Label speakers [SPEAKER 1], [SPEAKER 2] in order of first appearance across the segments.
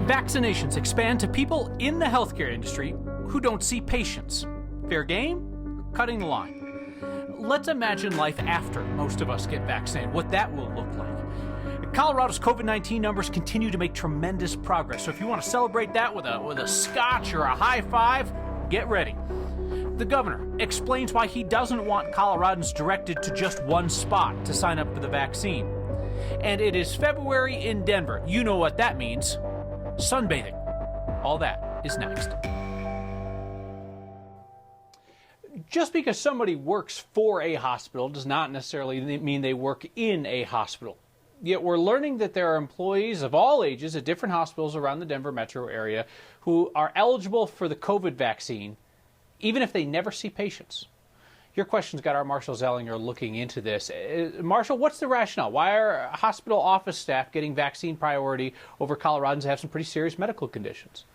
[SPEAKER 1] Vaccinations expand to people in the healthcare industry who don't see patients. Fair game? Cutting the line. Let's imagine life after most of us get vaccinated, what that will look like. Colorado's COVID-19 numbers continue to make tremendous progress, so if you want to celebrate that with a scotch or a high five, get ready. The governor explains why he doesn't want Coloradans directed to just one spot to sign up for the vaccine. And it is February in Denver. You know what that means. Sunbathing. All that is next. Just because somebody works for a hospital does not necessarily mean they work in a hospital. Yet we're learning that there are employees of all ages at different hospitals around the Denver metro area who are eligible for the COVID vaccine, even if they never see patients. Your question's got our Marshall Zellinger looking into this. Marshall, what's the rationale? Why are hospital office staff getting vaccine priority over Coloradans who have some pretty serious medical conditions?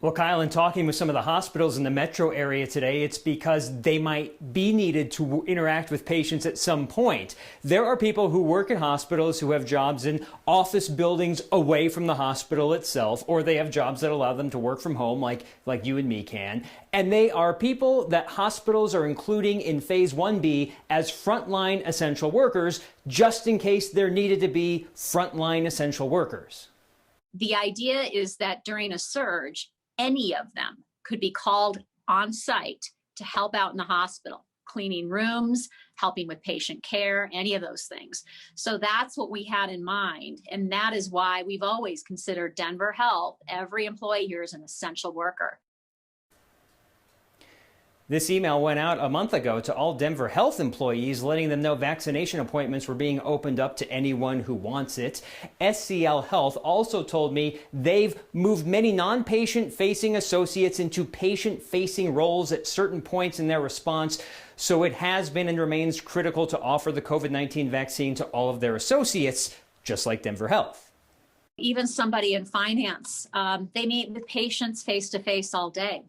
[SPEAKER 2] Well, Kyle, in talking with some of the hospitals in the metro area today, it's because they might be needed to interact with patients at some point. There are people who work at hospitals who have jobs in office buildings away from the hospital itself, or they have jobs that allow them to work from home like you and me can. And they are people that hospitals are including in Phase 1B as frontline essential workers, just in case they're needed to be frontline essential workers.
[SPEAKER 3] The idea is that during a surge, any of them could be called on site to help out in the hospital, cleaning rooms, helping with patient care, any of those things. So that's what we had in mind. And that is why we've always considered Denver Health, every employee here is an essential worker.
[SPEAKER 2] This email went out a month ago to all Denver Health employees, letting them know vaccination appointments were being opened up to anyone who wants it. SCL Health also told me they've moved many non-patient facing associates into patient facing roles at certain points in their response. So it has been and remains critical to offer the COVID-19 vaccine to all of their associates, just like Denver Health.
[SPEAKER 3] Even somebody in finance, they meet with patients face to face all day.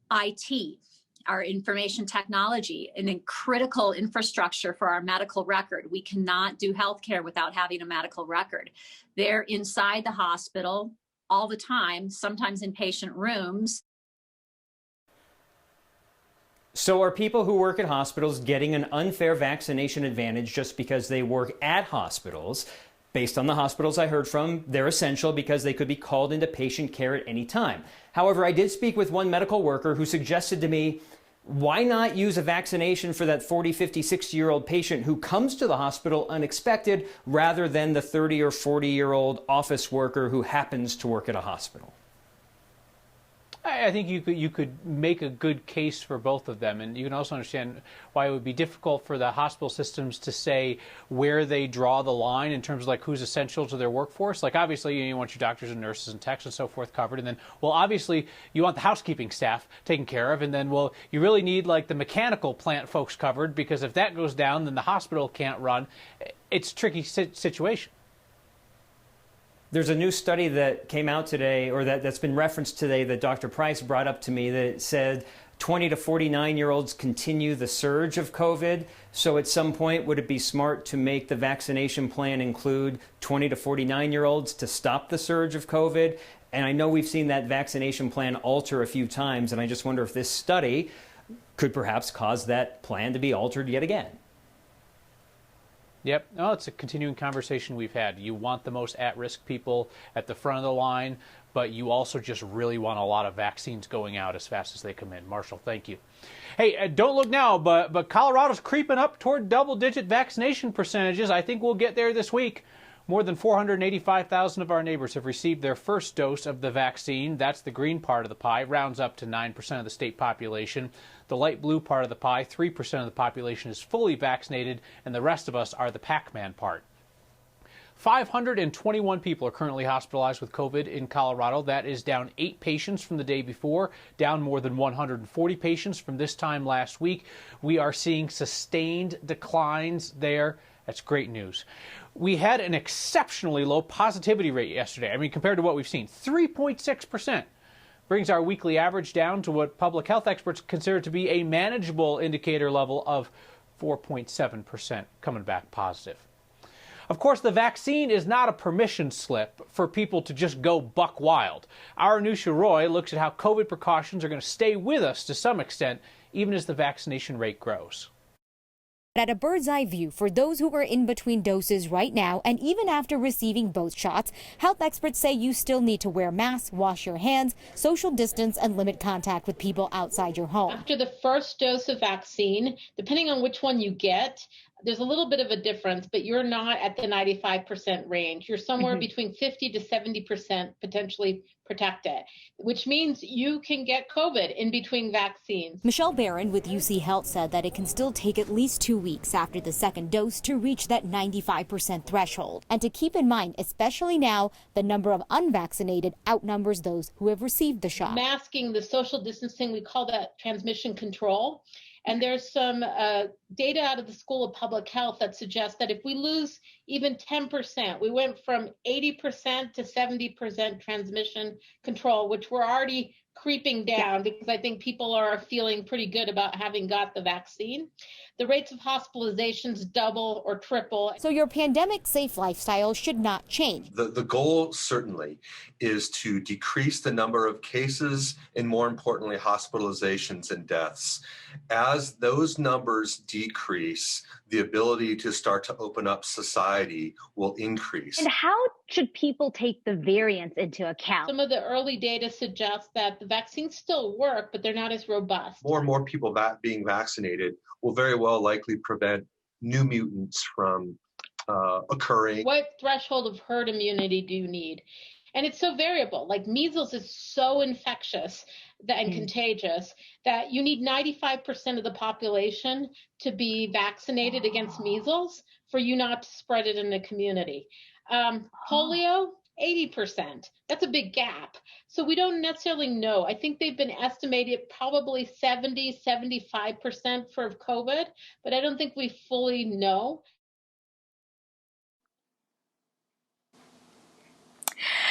[SPEAKER 3] IT, our information technology, and critical infrastructure for our medical record. We cannot do healthcare without having a medical record. They're inside the hospital all the time, sometimes in patient rooms.
[SPEAKER 2] So are people who work at hospitals getting an unfair vaccination advantage just because they work at hospitals? Based on the hospitals I heard from, they're essential because they could be called into patient care at any time. However, I did speak with one medical worker who suggested to me, why not use a vaccination for that 40, 50, 60-year-old patient who comes to the hospital unexpected rather than the 30 or 40-year-old office worker who happens to work at a hospital?
[SPEAKER 1] I think you could make a good case for both of them, and you can also understand why it would be difficult for the hospital systems to say where they draw the line in terms of like who's essential to their workforce. Like obviously you want your doctors and nurses and techs and so forth covered, and then well obviously you want the housekeeping staff taken care of, and then well you really need like the mechanical plant folks covered, because if that goes down then the hospital can't run. It's a tricky situation.
[SPEAKER 2] There's a new study that came out today, or that's been referenced today, that Dr. Price brought up to me, that said 20 to 49-year-olds continue the surge of COVID. So at some point, would it be smart to make the vaccination plan include 20 to 49-year-olds to stop the surge of COVID? And I know we've seen that vaccination plan alter a few times, and I just wonder if this study could perhaps cause that plan to be altered yet again.
[SPEAKER 1] Yep. No, it's a continuing conversation we've had. You want the most at-risk people at the front of the line, but you also just really want a lot of vaccines going out as fast as they come in. Marshall, thank you. Hey, don't look now, but Colorado's creeping up toward double-digit vaccination percentages. I think we'll get there this week. More than 485,000 of our neighbors have received their first dose of the vaccine. That's the green part of the pie, rounds up to 9% of the state population. The light blue part of the pie, 3% of the population is fully vaccinated, and the rest of us are the Pac-Man part. 521 people are currently hospitalized with COVID in Colorado. That is down 8 patients from the day before, down more than 140 patients from this time last week. We are seeing sustained declines there. That's great news. We had an exceptionally low positivity rate yesterday. I mean, compared to what we've seen, 3.6%. Brings our weekly average down to what public health experts consider to be a manageable indicator level of 4.7%, coming back positive. Of course, the vaccine is not a permission slip for people to just go buck wild. Our Anusha Roy looks at how COVID precautions are going to stay with us to some extent, even as the vaccination rate grows.
[SPEAKER 4] At a bird's eye view for those who are in between doses right now and even after receiving both shots, health experts say you still need to wear masks, wash your hands, social distance, and limit contact with people outside your home.
[SPEAKER 5] After the first dose of vaccine, depending on which one you get, there's a little bit of a difference, but you're not at the 95% range. You're somewhere between 50 to 70% potentially protected, which means you can get COVID in between vaccines.
[SPEAKER 4] Michelle Barron with UC Health said that it can still take at least 2 weeks after the second dose to reach that 95% threshold. And to keep in mind, especially now, the number of unvaccinated outnumbers those who have received the shot.
[SPEAKER 5] Masking, the social distancing, we call that transmission control. And there's some data out of the School of Public Health that suggests that if we lose even 10%, we went from 80% to 70% transmission control, which we're already creeping down because I think people are feeling pretty good about having got the vaccine. The rates of hospitalizations double or triple.
[SPEAKER 4] So your pandemic safe lifestyle should not change.
[SPEAKER 6] The goal certainly is to decrease the number of cases and, more importantly, hospitalizations and deaths. As those numbers decrease, the ability to start to open up society will increase.
[SPEAKER 7] And how should people take the variants into account?
[SPEAKER 5] Some of the early data suggests that the vaccines still work, but they're not as robust.
[SPEAKER 6] More and more people being vaccinated will very well likely prevent new mutants from occurring.
[SPEAKER 5] What threshold of herd immunity do you need? And it's so variable. Like measles is so infectious and contagious that you need 95% of the population to be vaccinated against measles for you not to spread it in the community. Polio, 80%. That's a big gap. So we don't necessarily know. I think they've been estimated probably 70, 75% for COVID, but I don't think we fully know.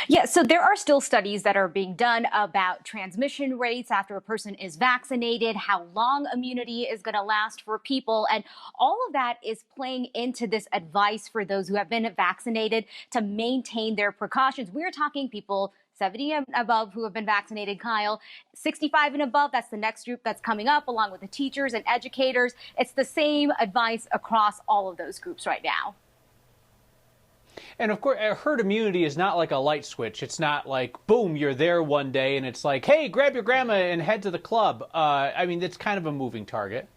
[SPEAKER 7] Yeah, so there are still studies that are being done about transmission rates after a person is vaccinated, how long immunity is going to last for people, and all of that is playing into this advice for those who have been vaccinated to maintain their precautions. We're talking people 70 and above who have been vaccinated, Kyle. 65 and above, that's the next group that's coming up, along with the teachers and educators. It's the same advice across all of those groups right now.
[SPEAKER 1] And of course, herd immunity is not like a light switch. It's not like, boom, you're there one day and it's like, hey, grab your grandma and head to the club. I mean, it's kind of a moving target.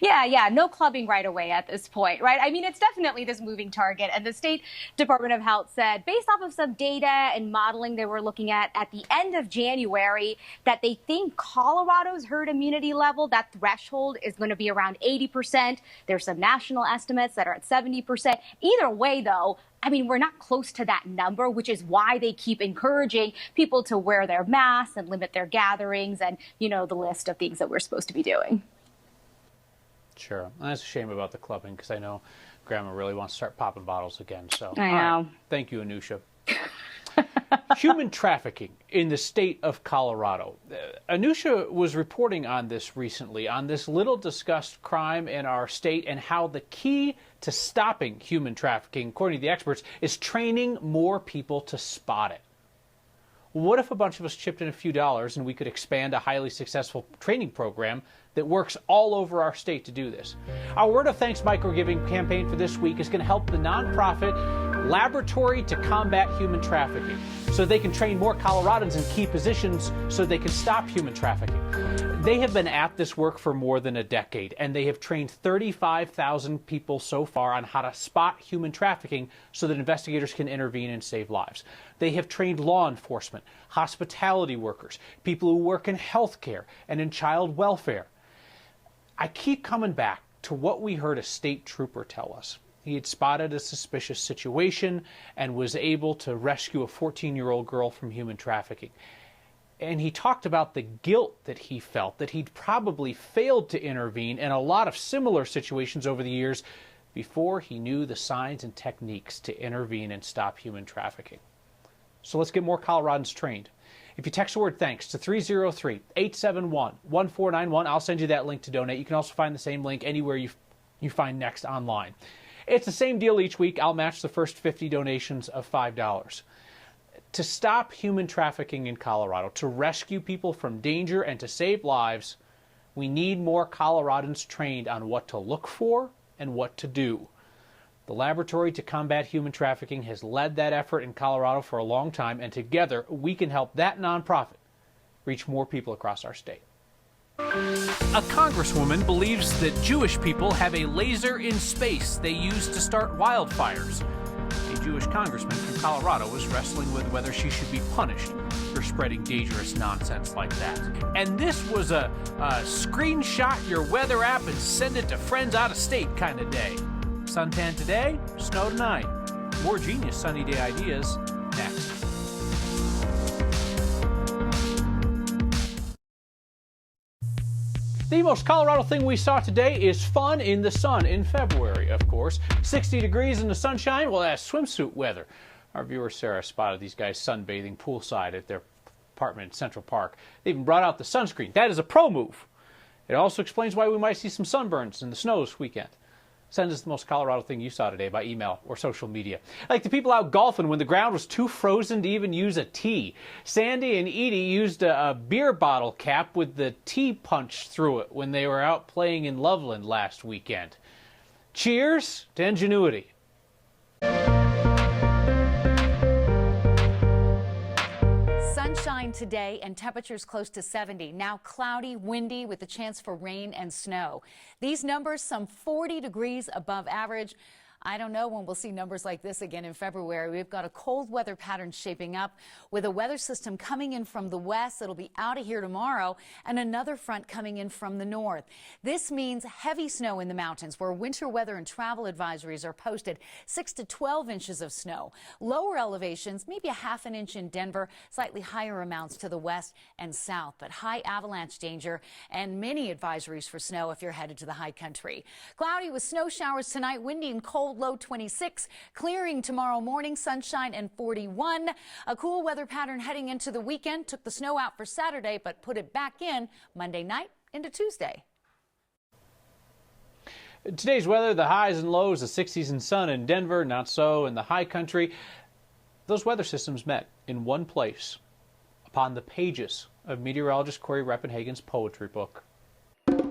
[SPEAKER 7] Yeah, no clubbing right away at this point, right? I mean, it's definitely this moving target. And the State Department of Health said, based off of some data and modeling they were looking at the end of January, that they think Colorado's herd immunity level, that threshold, is going to be around 80%. There's some national estimates that are at 70%. Either way, though, I mean, we're not close to that number, which is why they keep encouraging people to wear their masks and limit their gatherings and, you know, the list of things that we're supposed to be doing.
[SPEAKER 1] Sure. That's a shame about the clubbing because I know Grandma really wants to start popping bottles again. So
[SPEAKER 7] I know.
[SPEAKER 1] Right. Thank you, Anusha. Human trafficking in the state of Colorado. Anusha was reporting on this recently, on this little discussed crime in our state and how the key to stopping human trafficking, according to the experts, is training more people to spot it. What if a bunch of us chipped in a few dollars and we could expand a highly successful training program that works all over our state to do this? Our Word of Thanks microgiving campaign for this week is going to help the nonprofit Laboratory to Combat Human Trafficking so they can train more Coloradans in key positions so they can stop human trafficking. They have been at this work for more than a decade, and they have trained 35,000 people so far on how to spot human trafficking so that investigators can intervene and save lives. They have trained law enforcement, hospitality workers, people who work in healthcare and in child welfare. I keep coming back to what we heard a state trooper tell us. He had spotted a suspicious situation and was able to rescue a 14-year-old girl from human trafficking. And he talked about the guilt that he felt, that he'd probably failed to intervene in a lot of similar situations over the years before he knew the signs and techniques to intervene and stop human trafficking. So let's get more Coloradans trained. If you text the word thanks to 303-871-1491, I'll send you that link to donate. You can also find the same link anywhere you you find next online. It's the same deal each week. I'll match the first 50 donations of $5. To stop human trafficking in Colorado, to rescue people from danger and to save lives, we need more Coloradans trained on what to look for and what to do. The Laboratory to Combat Human Trafficking has led that effort in Colorado for a long time, and together we can help that nonprofit reach more people across our state. A congresswoman believes that Jewish people have a laser in space they use to start wildfires. A Jewish congressman from Colorado was wrestling with whether she should be punished for spreading dangerous nonsense like that. And this was a screenshot your weather app and send it to friends out of state kind of day. Suntan today, snow tonight. More genius sunny day ideas next. The most Colorado thing we saw today is fun in the sun in February, of course. 60 degrees in the sunshine, well, that's swimsuit weather. Our viewer Sarah spotted these guys sunbathing poolside at their apartment in Central Park. They even brought out the sunscreen. That is a pro move. It also explains why we might see some sunburns in the snow this weekend. Send us the most Colorado thing you saw today by email or social media. Like the people out golfing when the ground was too frozen to even use a tee. Sandy and Edie used a beer bottle cap with the tee punched through it when they were out playing in Loveland last weekend. Cheers to ingenuity.
[SPEAKER 8] Sunshine today and temperatures close to 70. Now cloudy, windy with a chance for rain and snow. These numbers some 40 degrees above average. I don't know when we'll see numbers like this again in February. We've got a cold weather pattern shaping up with a weather system coming in from the west. It'll be out of here tomorrow, and another front coming in from the north. This means heavy snow in the mountains where winter weather and travel advisories are posted. 6 to 12 inches of snow. Lower elevations, maybe a ½ inch in Denver, slightly higher amounts to the west and south, but high avalanche danger and many advisories for snow if you're headed to the high country. Cloudy with snow showers tonight, windy and cold. Low 26, clearing tomorrow morning, sunshine and 41. A cool weather pattern heading into the weekend. Took the snow out for Saturday, but put it back in Monday night into Tuesday.
[SPEAKER 1] Today's weather, the highs and lows, the 60s and sun in Denver, not so in the high country. Those weather systems met in one place, upon the pages of meteorologist Corey Reppenhagen's poetry book.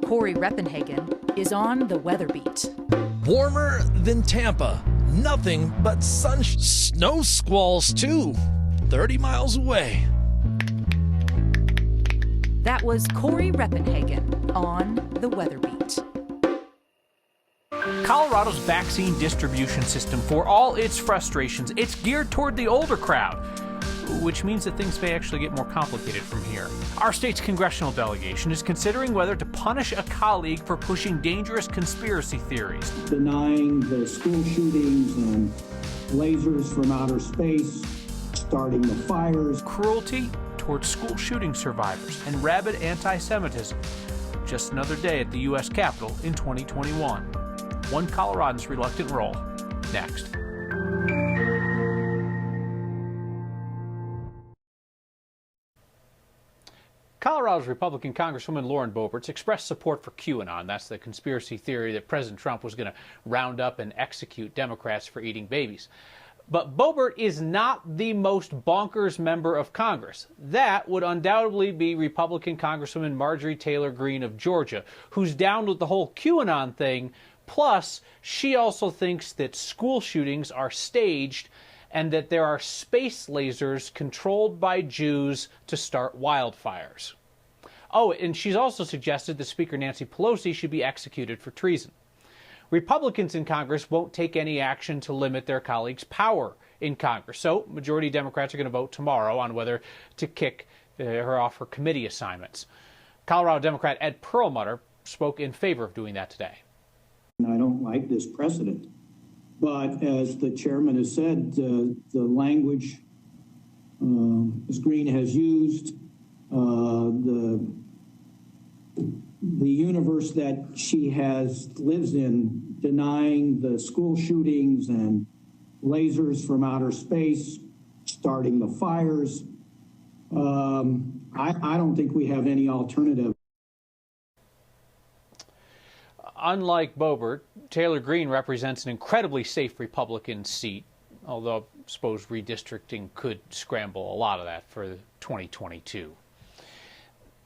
[SPEAKER 9] Corey Reppenhagen is on the weather beat.
[SPEAKER 10] Warmer than Tampa. Nothing but snow squalls, too. 30 miles away.
[SPEAKER 9] That was Corey Reppenhagen on the weather beat.
[SPEAKER 1] Colorado's vaccine distribution system, for all its frustrations, it's geared toward the older crowd, which means that things may actually get more complicated from here. Our state's congressional delegation is considering whether to punish a colleague for pushing dangerous conspiracy theories.
[SPEAKER 11] Denying the school shootings and lasers from outer space, starting the fires.
[SPEAKER 1] Cruelty towards school shooting survivors and rabid anti-Semitism. Just another day at the U.S. Capitol in 2021. One Coloradan's reluctant role. Next. Colorado's Republican Congresswoman Lauren Boeberts expressed support for QAnon. That's the conspiracy theory that President Trump was going to round up and execute Democrats for eating babies. But Boebert is not the most bonkers member of Congress. That would undoubtedly be Republican Congresswoman Marjorie Taylor Greene of Georgia, who's down with the whole QAnon thing. Plus, she also thinks that school shootings are staged and that there are space lasers controlled by Jews to start wildfires. Oh, and she's also suggested that Speaker Nancy Pelosi should be executed for treason. Republicans in Congress won't take any action to limit their colleagues' power in Congress. So majority Democrats are going to vote tomorrow on whether to kick her off her committee assignments. Colorado Democrat Ed Perlmutter spoke in favor of doing that today.
[SPEAKER 11] I don't like this precedent. But as the chairman has said, the language Ms. Greene has used, the universe that she lives in, denying the school shootings and lasers from outer space, starting the fires, I don't think we have any alternative.
[SPEAKER 1] unlike Boebert, Taylor Greene represents an incredibly safe Republican seat, although I suppose redistricting could scramble a lot of that for 2022.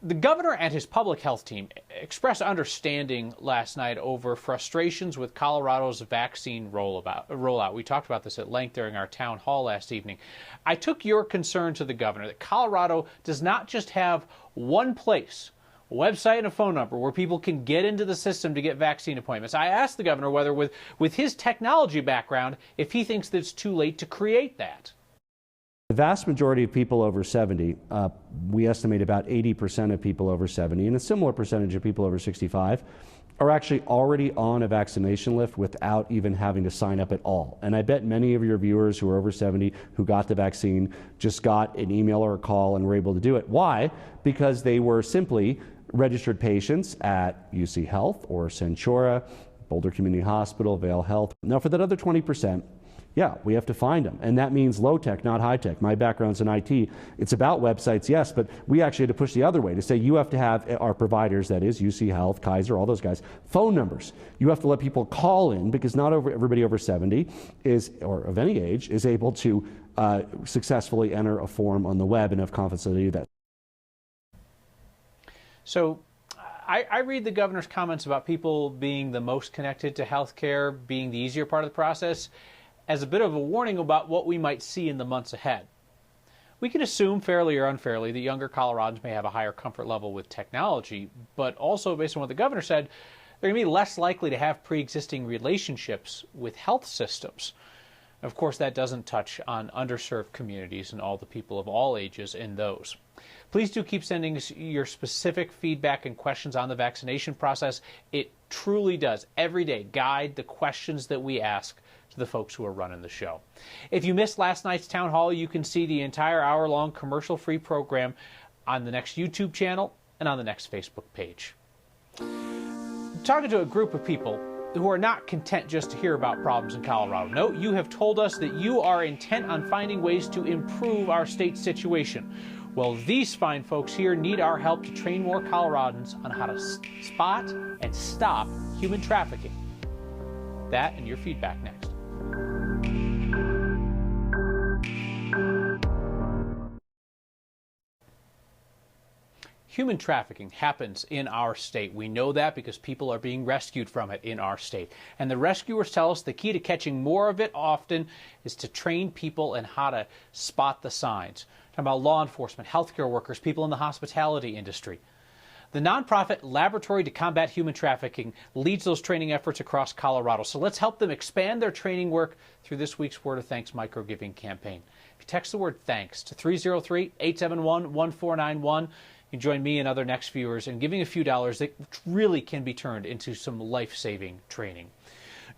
[SPEAKER 1] The governor and his public health team expressed understanding last night over frustrations with Colorado's vaccine rollout. We talked about this at length during our town hall last evening. I took your concern to the governor that Colorado does not just have one place, a website and a phone number where people can get into the system to get vaccine appointments. I asked the governor whether with his technology background, if he thinks that it's too late to create that.
[SPEAKER 12] The vast majority of people over 70, we estimate about 80% of people over 70, and a similar percentage of people over 65, are actually already on a vaccination list without even having to sign up at all. And I bet many of your viewers who are over 70 who got the vaccine just got an email or a call and were able to do it. Why? Because they were simply registered patients at UC Health or Centura, Boulder Community Hospital, Vail Health. Now for that other 20%, yeah, we have to find them. And that means low tech, not high tech. My background's in IT. It's about websites, yes, but we actually had to push the other way to say you have to have our providers, that is UC Health, Kaiser, all those guys, phone numbers. You have to let people call in because not everybody over 70 is, or of any age, is able to successfully enter a form on the web and have confidence to do that.
[SPEAKER 1] So I read the governor's comments about people being the most connected to healthcare, being the easier part of the process, as a bit of a warning about what we might see in the months ahead. We can assume, fairly or unfairly, that younger Coloradans may have a higher comfort level with technology, but also, based on what the governor said, they're going to be less likely to have pre-existing relationships with health systems. Of course, that doesn't touch on underserved communities and all the people of all ages in those. Please do keep sending us your specific feedback and questions on the vaccination process. It truly does, every day, guide the questions that we ask to the folks who are running the show. If you missed last night's town hall, you can see the entire hour-long commercial-free program on the next YouTube channel and on the next Facebook page. Talking to a group of people who are not content just to hear about problems in Colorado. No, you have told us that you are intent on finding ways to improve our state's situation. Well, these fine folks here need our help to train more Coloradans on how to spot and stop human trafficking. That and your feedback next. Human trafficking happens in our state. We know that because people are being rescued from it in our state. And the rescuers tell us the key to catching more of it often is to train people in how to spot the signs. Talking about law enforcement, healthcare workers, people in the hospitality industry. The nonprofit Laboratory to Combat Human Trafficking leads those training efforts across Colorado. So let's help them expand their training work through this week's Word of Thanks micro-giving campaign. If you text the word THANKS to 303-871-1491, you can join me and other Next viewers in giving a few dollars that really can be turned into some life-saving training.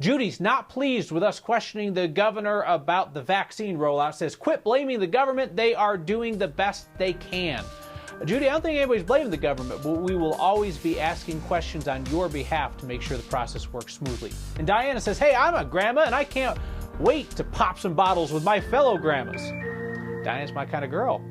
[SPEAKER 1] Judy's not pleased with us questioning the governor about the vaccine rollout. Says, quit blaming the government. They are doing the best they can. Judy, I don't think anybody's blaming the government, but we will always be asking questions on your behalf to make sure the process works smoothly. And Diana says, hey, I'm a grandma and I can't wait to pop some bottles with my fellow grandmas. Diana's my kind of girl.